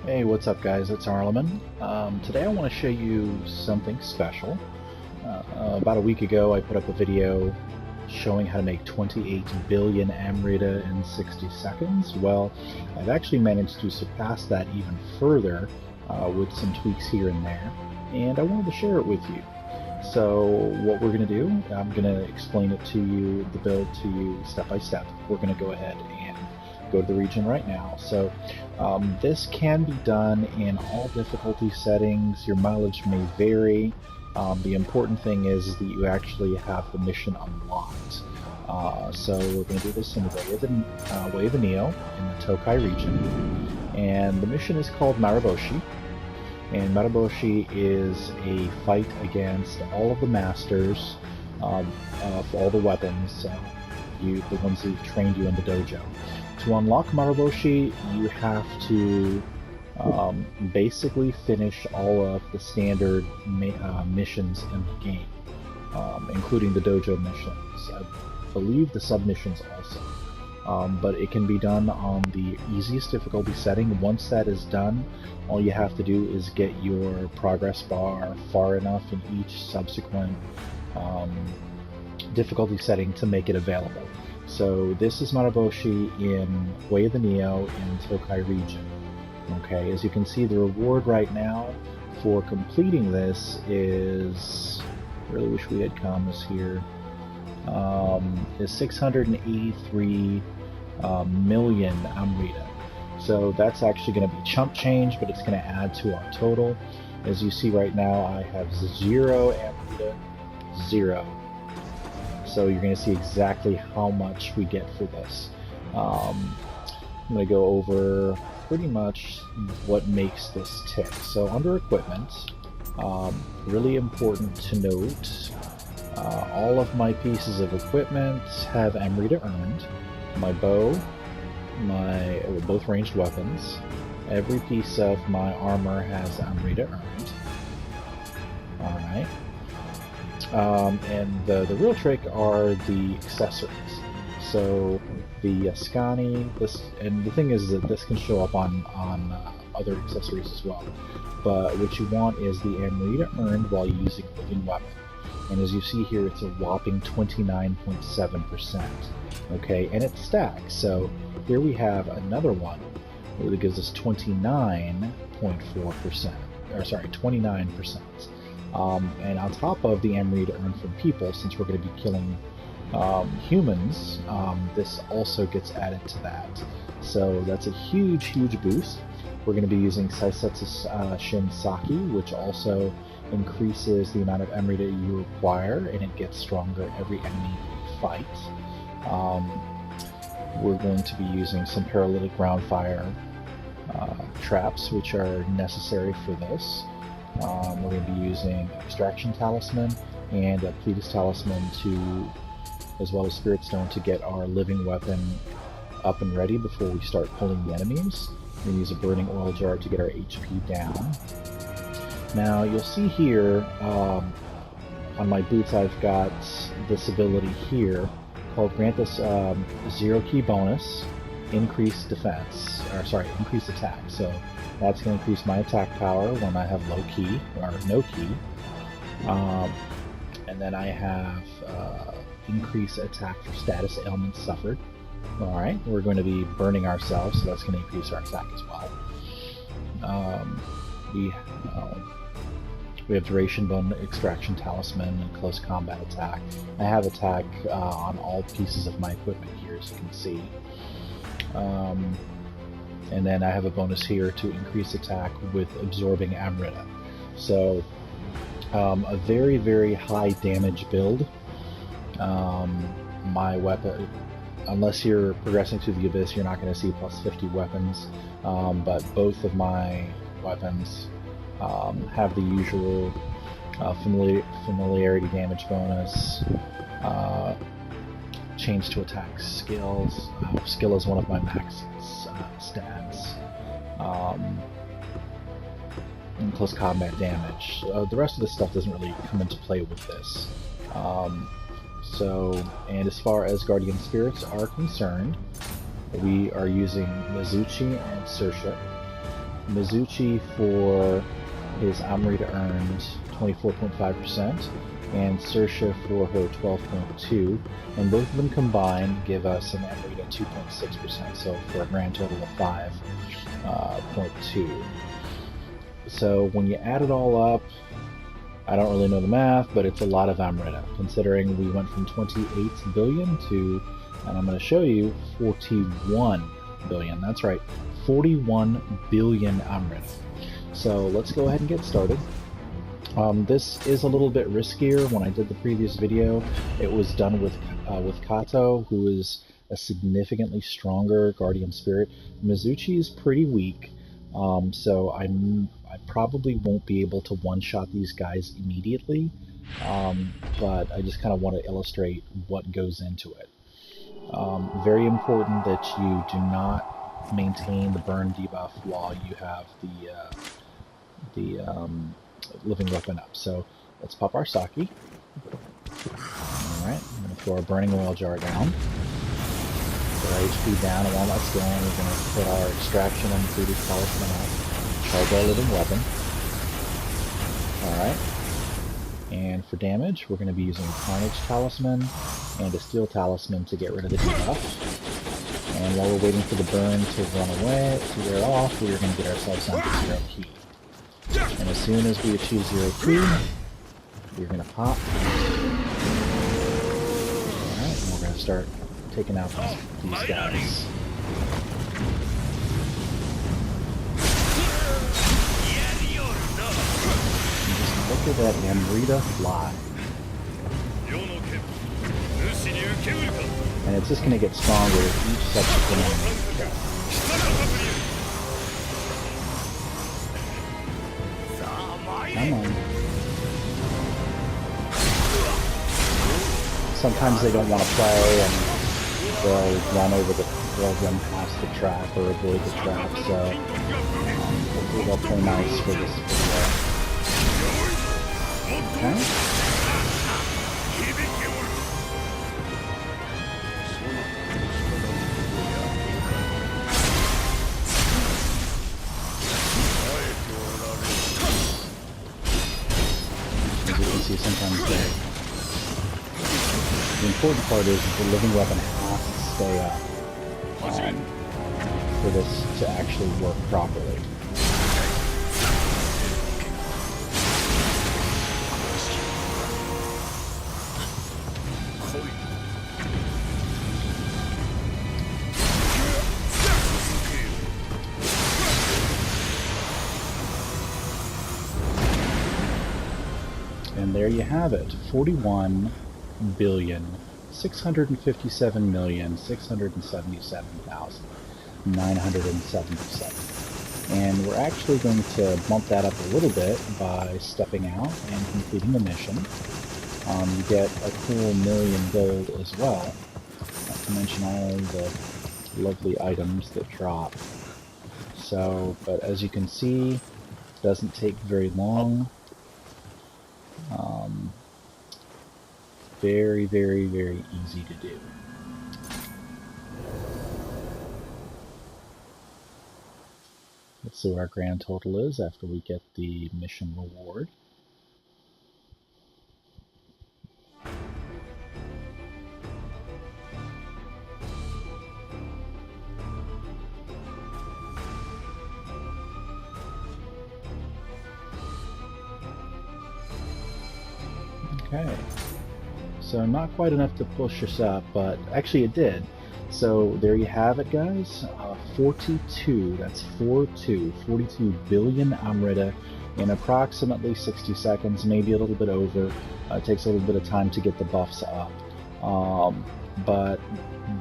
Hey, what's up guys? It's Arleman. Today I want to show you something special. About a week ago I put up a video showing how to make 28 billion Amrita in 60 seconds. Well, I've actually managed to surpass that even further with some tweaks here and there, and I wanted to share it with you. So what we're going to do, I'm going to explain it to you, the build to you step by step. We're going to go ahead and go to the region right now. So this can be done in all difficulty settings. Your mileage may vary. The important thing is that you actually have the mission unlocked. So we're going to do this in the Way of the Nioh in the Tokai region. And the mission is called Mariboshi. And Mariboshi is a fight against all of the masters for all the weapons, the ones who've trained you in the dojo. To unlock Mariboshi, you have to basically finish all of the standard missions in the game, including the dojo missions. I believe the sub-missions also. But it can be done on the easiest difficulty setting. Once that is done, all you have to do is get your progress bar far enough in each subsequent difficulty setting to make it available. So this is Mariboshi in Way of the Nioh in Tokai region. Okay, as you can see, the reward right now for completing this is, really wish we had commas here, is 683 million Amrita. So that's actually going to be chump change, but it's going to add to our total. As you see right now, I have 0 Amrita, 0. So you're going to see exactly how much we get for this. I'm going to go over pretty much what makes this tick. So under equipment, really important to note, all of my pieces of equipment have Amrita earned. My bow, both ranged weapons, every piece of my armor has Amrita earned. Alright. And the real trick are the accessories. So the Scani, and the thing is that this can show up on other accessories as well. But what you want is the Amrita earned while using a living weapon. And as you see here, it's a whopping 29.7%. Okay, and it stacks. So here we have another one that gives us 29.4%, or sorry, 29%. And on top of the Amrita earned from people, since we're going to be killing humans, this also gets added to that. So that's a huge, huge boost. We're going to be using Saisetsu Shin Saki, which also increases the amount of Amrita you require, and it gets stronger every enemy you fight. We're going to be using some paralytic ground fire traps, which are necessary for this. We're going to be using Extraction Talisman and a Pletus Talisman as well as Spirit Stone to get our living weapon up and ready before we start pulling the enemies. We're going to use a Burning Oil Jar to get our HP down. Now you'll see here on my boots I've got this ability here called Grant us 0 key bonus, increase defense, or sorry, increase attack. So that's going to increase my attack power when I have low key, or no key. And then I have increase attack for status ailments suffered. Alright, we're going to be burning ourselves, so that's going to increase our attack as well. We have duration bone, extraction talisman, and close combat attack. I have attack on all pieces of my equipment here, as you can see. And then I have a bonus here to increase attack with absorbing Amrita. So a very, very high damage build. My weapon, unless you're progressing through the Abyss, you're not going to see plus 50 weapons, but both of my weapons have the usual familiarity damage bonus, change to attack skills. Skill is one of my max stats, and close combat damage. The rest of this stuff doesn't really come into play with this. And as far as Guardian Spirits are concerned, we are using Mizuchi and Saorsha. Mizuchi for his Amrita earned 24.5%, and Saoirse for her 12.2%, and both of them combined give us an Amrita 2.6%, so for a grand total of 5.2. So when you add it all up, I don't really know the math, but it's a lot of Amrita, considering we went from 28 billion to, and I'm going to show you, 41 billion. That's right, 41 billion Amrita. So let's go ahead and get started. This is a little bit riskier. When I did the previous video, it was done with Kato, who is a significantly stronger guardian spirit. Mizuchi is pretty weak, so I probably won't be able to one-shot these guys immediately, but I just kind of want to illustrate what goes into it. Very important that you do not maintain the burn debuff while you have the living weapon up. So let's pop our sake. Alright, I'm going to throw our burning oil jar down. Put our HP down, and while that's going, we're going to put our extraction and 3D talisman out. Charge our living weapon. Alright. And for damage, we're going to be using a Carnage Talisman and a Steel Talisman to get rid of the debuff. And while we're waiting for the burn to run away, to wear off, we're going to get ourselves down to 0 key. And as soon as we achieve 0 key, we're going to pop. Alright, and we're going to start taking out these guys. And just look at that Amrita fly. And it's just going to get stronger with each subsequent enemy. Come on. Sometimes they don't want to play, and they'll run past the trap or avoid the trap, so hopefully they'll play nice for this video. Okay. See, sometimes the important part is the living weapon has to stay up for this to actually work properly. And there you have it, 41,657,677,977. And we're actually going to bump that up a little bit by stepping out and completing the mission. You get a cool 1,000,000 gold as well, not to mention all the lovely items that drop. So, but as you can see, it doesn't take very long. Very, very, very easy to do. Let's see what our grand total is after we get the mission reward. Okay, so not quite enough to push us up, but actually it did. So there you have it, guys. 42, that's 42 billion Amrita in approximately 60 seconds, maybe a little bit over. It takes a little bit of time to get the buffs up. But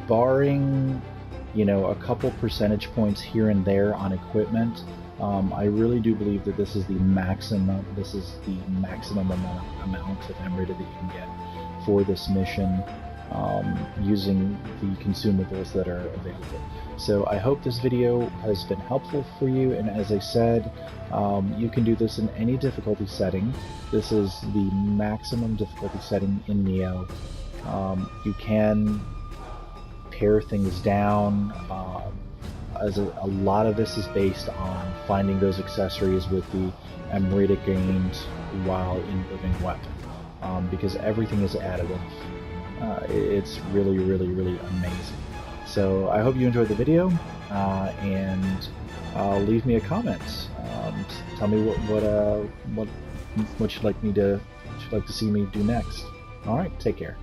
barring, you know, a couple percentage points here and there on equipment, I really do believe that this is the maximum. This is the maximum amount of Amrita that you can get for this mission, using the consumables that are available. So I hope this video has been helpful for you. And as I said, you can do this in any difficulty setting. This is the maximum difficulty setting in Nioh. You can pare things down. as a lot of this is based on finding those accessories with the Amrita gained while in living weapon, because everything is additive. It's really, really, really amazing. So I hope you enjoyed the video, and leave me a comment. Tell me what you'd like to see me do next. All right, take care.